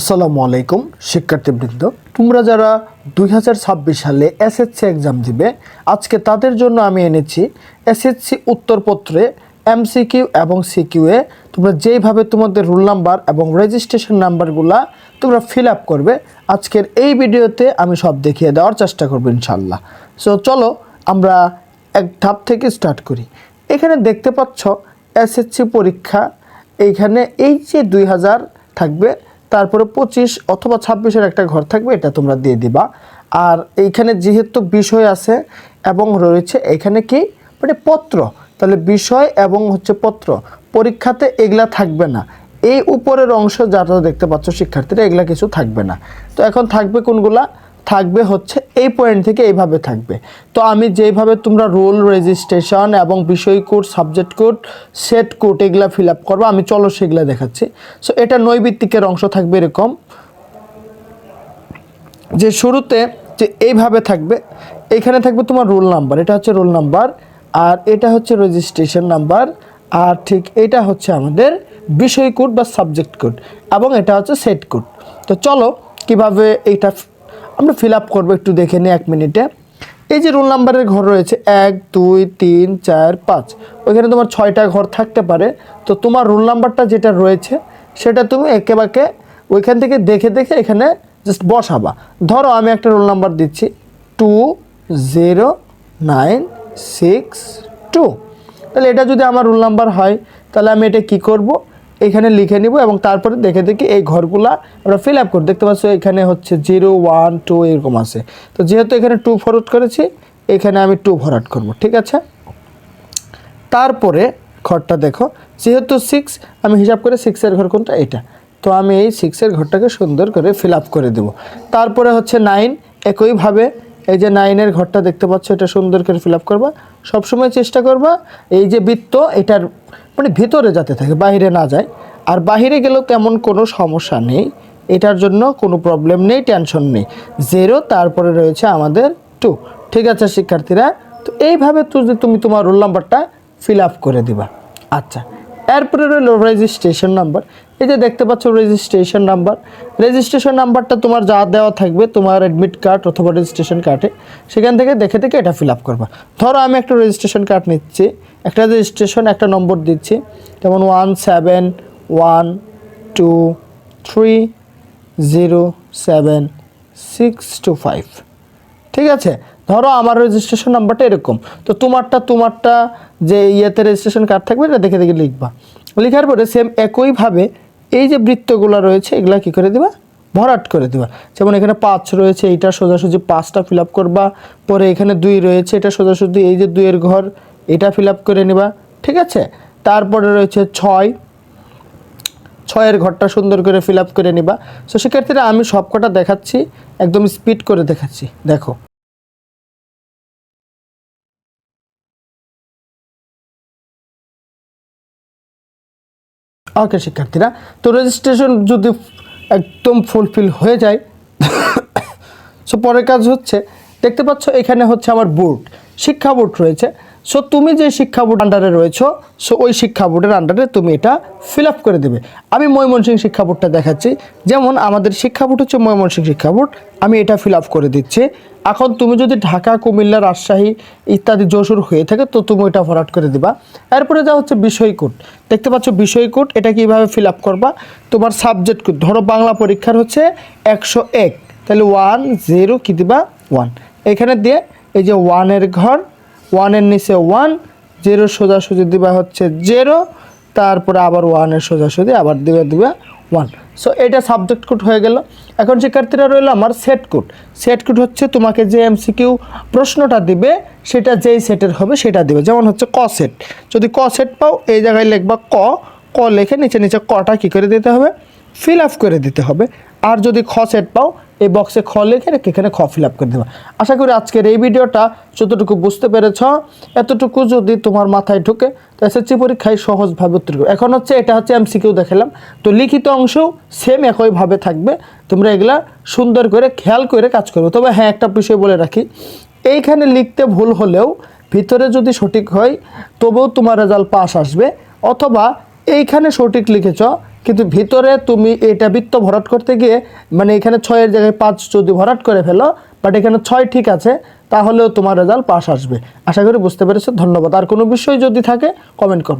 আসসালামু আলাইকুম শিক্ষার্থীবৃন্দ, তোমরা যারা 2026 সালে এসএসসি এক্সাম দিবে, আজকে তাদের জন্য আমি এনেছি এসএসসি উত্তরপত্রে এমসিকিউ এবং সিকিউয়ে তোমরা যেইভাবে তোমাদের রোল নাম্বার এবং রেজিস্ট্রেশন নাম্বারগুলা তোমরা ফিল আপ করবে, আজকের এই ভিডিওতে আমি সব দেখিয়ে দেওয়ার চেষ্টা করব ইনশাল্লাহ। সো চলো আমরা এক ধাপ থেকে স্টার্ট করি। এখানে দেখতে পাচ্ছ এসএসসি পরীক্ষা, এইখানে এই যে 2000 থাকবে, তারপরে 25 অথবা 26-এর একটা ঘর থাকবে, এটা তোমরা দিয়ে দিবা। আর এইখানে যেহেতু বিষয় আছে এবং রয়েছে এখানে কি মানে পত্র, তাহলে বিষয় এবং পত্র পরীক্ষাতে এগুলা থাকবে না। এই উপরের অংশ যারা দেখতে পাচ্ছ শিক্ষার্থীরা, এগুলা কিছু থাকবে না। তো এখন থাকবে কোনগুলা? থাকবে এই পয়েন্ট থেকে এইভাবে থাকবে। তো আমি যেইভাবে তোমরা রোল রেজিস্ট্রেশন এবং বিষয় code, subject code, set code এগুলা ফিল আপ করবো, আমি চলো সেগুলা দেখাচ্ছি। সো এটা নৈবিত্তিকের অংশ থাকবে এরকম, যে শুরুতে যে এইভাবে থাকবে, এইখানে থাকবে তোমার রোল নাম্বার, এটা হচ্ছে রোল নাম্বার, আর এটা হচ্ছে রেজিস্ট্রেশন নাম্বার, আর ঠিক এটা হচ্ছে আমাদের বিষয় কোড বা সাবজেক্ট কোড, এবং এটা হচ্ছে সেট কোড। তো চলো কিভাবে এইটা আমরা ফিল আপ করবো একটু দেখে নিই 1 মিনিটে। এই যে রোল নাম্বারের ঘর রয়েছে 1 2 3 4 5, ওইখানে তোমার 6টা ঘর থাকতে পারে। তো তোমার রোল নাম্বারটা যেটা রয়েছে সেটা তুমি একেবারে ওইখান থেকে দেখে দেখে এখানে জাস্ট বসাবা। ধরো আমি একটা রোল নাম্বার দিচ্ছি 20962, তাহলে এটা যদি আমার রোল নাম্বার হয়, তাহলে আমি এটা কি করব, এখানে লিখে নিব এবং তারপরে দেখে দেখে এই ঘরগুলা আমরা ফিল আপ করে দেখতে পাচ্ছ। এখানে হচ্ছে 0 1 2 এরকম আছে। তো যেহেতু এখানে 2 ফরওয়ার্ড করেছি, এখানে আমি 2 ফরওয়ার্ড করব, ঠিক আছে। তারপরে ঘরটা দেখো, যেহেতু 6 আমি হিসাব করে 6-এর ঘর কোনটা, এটা। তো আমি এই 6-এর ঘরটাকে সুন্দর করে ফিল আপ করে দেব। তারপরে হচ্ছে 9, একইভাবে এই যে 9-এর ঘরটা দেখতে পাচ্ছ, এটা সুন্দর করে ফিল আপ করবা। সবসময় চেষ্টা করবা এই যে বৃত্ত এটার মানে ভিতরে যাতে থাকে, বাইরে না যায়। আর বাইরে গেলেও তেমন কোনো সমস্যা নেই, এটার জন্য কোনো প্রবলেম নেই, টেনশন নেই। 0, তারপরে রয়েছে আমাদের 2, ঠিক আছে শিক্ষার্থীরা। তো এইভাবে তুমি তোমার রোল নাম্বারটা ফিল আপ করে দিবা। আচ্ছা, এরপরে রইল রেজিস্ট্রেশন নাম্বার। এই যে দেখতে পাচ্ছ রেজিস্ট্রেশন নাম্বার, রেজিস্ট্রেশন নাম্বারটা তোমার যা দেওয়া থাকবে তোমার অ্যাডমিট কার্ড অথবা রেজিস্ট্রেশন কার্ডে, সেখান থেকে দেখে দেখে এটা ফিল আপ করবা। ধরো আমি একটা রেজিস্ট্রেশন কার্ড নিচ্ছি, একটা রেজিস্ট্রেশন একটা নম্বর দিচ্ছি, যেমন 17123070625, ঠিক আছে। ধরো আমার রেজিস্ট্রেশন নাম্বারটা এরকম। তো তোমারটা যে ইয়েতে রেজিস্ট্রেশন কার্ড থাকবে এটা দেখে দেখে লিখবা। লেখার পরে সেম একইভাবে এই যে বৃত্তগুলো রয়েছে এগুলা কি করে দিবা, ভরাট করে দিবা। যেমন এখানে 5 রয়েছে, এইটা সোজাসুজি 5টা ফিল আপ করবা। পরে এখানে 2 রয়েছে, এটা সোজাসুজি এই যে 2-এর ঘর, এটা ফিল আপ করে নিবা, ঠিক আছে। তারপরে রয়েছে 6-এর ঘরটা সুন্দর করে ফিল আপ করে নিবা। সো শিক্ষার্থীরা আমি সবকটা দেখাচ্ছি, একদম স্পিড করে দেখাচ্ছি, দেখো। ওকে শিক্ষার্থীরা, তো রেজিস্ট্রেশন যদি একদম ফুলফিল হয়ে যায়, সো পরের কাজ হচ্ছে দেখতে পাচ্ছ এখানে হচ্ছে আমার বোর্ড, শিক্ষা বোর্ড রয়েছে। সো তুমি যে শিক্ষা বোর্ড আন্ডারে রয়েছো, সো ওই শিক্ষা বোর্ডের আন্ডারে তুমি এটা ফিল আপ করে দেবে। আমি ময়মনসিংহ শিক্ষা বোর্ডটা দেখাচ্ছি। যেমন আমাদের শিক্ষা বোর্ড হচ্ছে ময়মনসিংহ শিক্ষা বোর্ড, আমি এটা ফিল আপ করে দিচ্ছি। এখন তুমি যদি ঢাকা, কুমিল্লা, রাজশাহী ইত্যাদি যশোর হয়ে থাকে, তো তুমি ওইটা ফরওয়ার্ড করে দিবা। এরপরে যা হচ্ছে বিষয় কোড, দেখতে পাচ্ছ বিষয় কোড, এটা কীভাবে ফিল আপ করবা। তোমার সাবজেক্ট কোড, ধরো বাংলা পরীক্ষার হচ্ছে 101, তাহলে 10 কী দিবা 1, এখানে দিয়ে এই যে 1-এর ঘর, 1-এর নিচে 1, 0 সোজাসুজি দিবা হচ্ছে 0, তারপরে আবার 1-এর সোজাসুজি আবার দিবা 1। সো এটা সাবজেক্ট কোড হয়ে গেল। এখন শিক্ষার্থীরা রইল আমার সেট কোড। সেট কোড হচ্ছে তোমাকে যে এমসিকিউ প্রশ্নটা দিবে সেটা যেই সেটের হবে সেটা দিবে। যেমন হচ্ছে ক সেট, যদি ক সেট পাও এই জায়গায় লিখবা ক লিখে নিচে নিচে কটা কী করে দিতে হবে, ফিল আপ করে দিতে হবে। আর যদি খ সেট পাও এই বক্সে খ লিখে এখানে খ ফিল আপ করে দেবা। আশা করি আজকের এই ভিডিওটা যতটুকু বুঝতে পেরেছ, এতটুকু যদি তোমার মাথায় ঢুকে, তো এসএসসি পরীক্ষায় সহজভাবে উত্তর করবে। এখন হচ্ছে এটা হচ্ছে এমসিকিউ দেখালাম, তো লিখিত অংশও সেম একইভাবে থাকবে। তোমরা এগুলা সুন্দর করে খেয়াল করে কাজ করবে। তবে হ্যাঁ, একটা বিষয় বলে রাখি, এইখানে লিখতে ভুল হলেও ভিতরে যদি সঠিক হয় তবুও তোমার রেজাল্ট পাস আসবে। অথবা এইখানে সঠিক লিখেছ, কিন্তু ভিতরে তুমি এটা বৃত্ত ভরাট করতে গিয়ে মানে এখানে 6-এর জায়গায় 5 যদি ভরাট করে ফেলো, বাট এখানে 6 ঠিক আছে, তাহলেও তোমার রেজাল্ট পাস আসবে। আশা করি বুঝতে পেরেছো। ধন্যবাদ। আর কোনো বিষয় যদি থাকে কমেন্ট করবো।